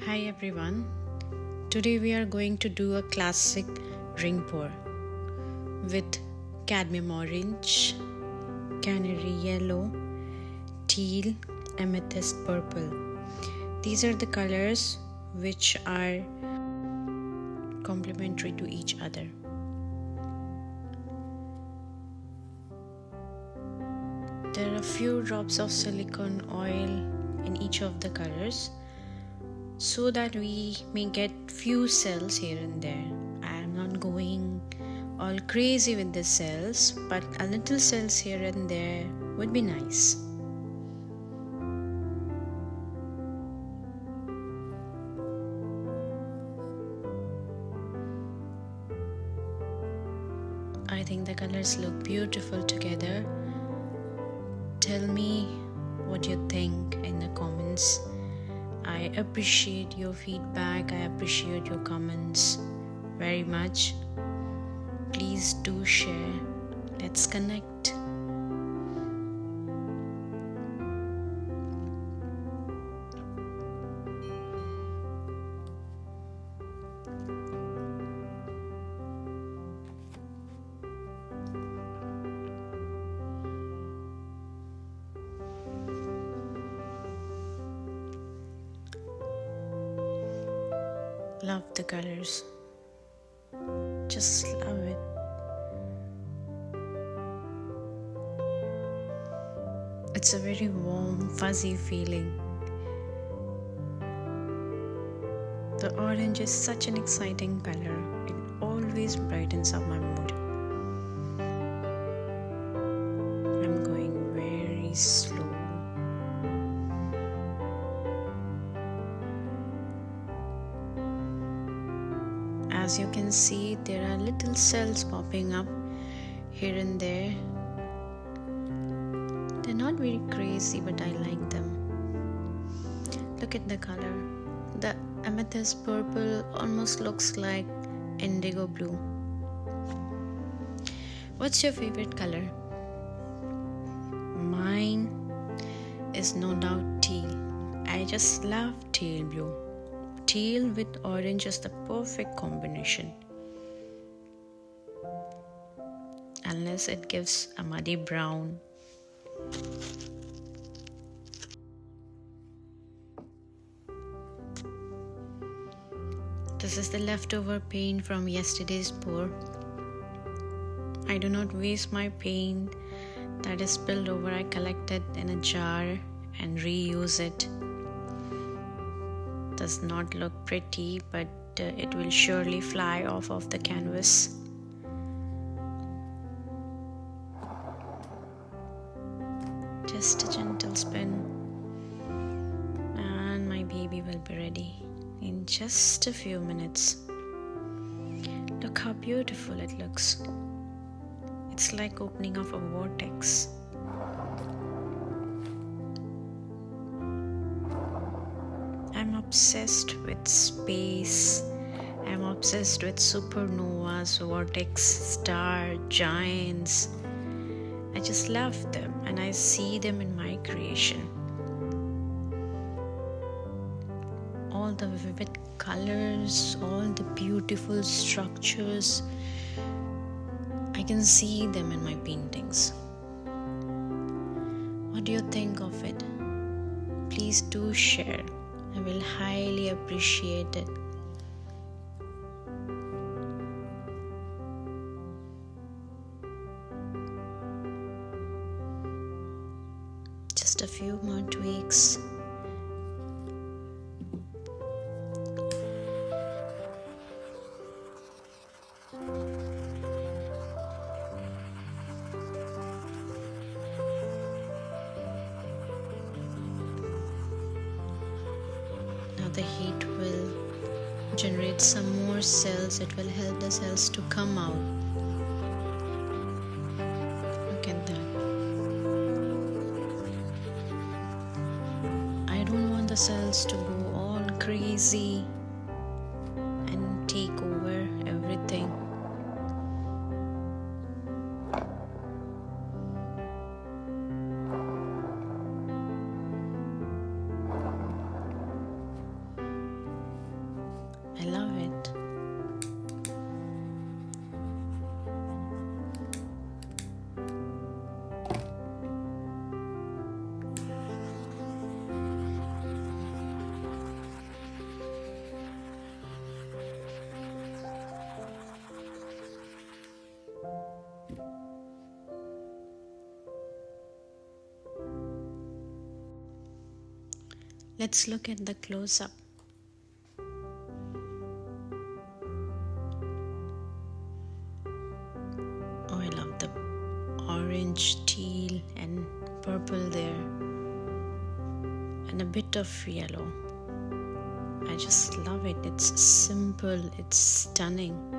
Hi everyone. Today we are going to do a classic ring pour with cadmium orange, canary yellow, teal, amethyst purple. These are the colors which are complementary to each other. There are a few drops of silicone oil in each of the colors, so that we may get few cells here and there. I am not going all crazy with the cells, but a little cells here and there would be nice. I think the colors look beautiful together. Tell me what you think in the comments. I appreciate your feedback. I appreciate your comments very much. Please do share. Let's connect. Love the colors. Just love it. It's a very warm, fuzzy feeling. The orange is such an exciting color. It always brightens up my mood. I'm going very slow. As you can see, there are little cells popping up here and there. They're not very crazy, but I like them. Look at the color. The amethyst purple almost looks like indigo blue. What's your favorite color? Mine is no doubt teal. I just love teal blue. Teal with orange is the perfect combination. Unless it gives a muddy brown. This is the leftover paint from yesterday's pour. I do not waste my paint that is spilled over. I collect it in a jar and reuse it. Does not look pretty, but it will surely fly off of the canvas. Just a gentle spin and my baby will be ready in just a few minutes. Look how beautiful it looks. It's like opening of a vortex. I'm obsessed with space. I'm obsessed with supernovas, vortex, star, giants. I just love them and I see them in my creation. All the vivid colors, all the beautiful structures, I can see them in my paintings. What do you think of it? Please do share. I will highly appreciate it. Just a few more tweaks. The heat will generate some more cells. It will help the cells to come out. Look at that. I don't want the cells to go all crazy and take over everything. I love it. Let's look at the close-up. Oh, I love the orange, teal and purple there, and a bit of yellow. I just love it. It's simple, it's stunning.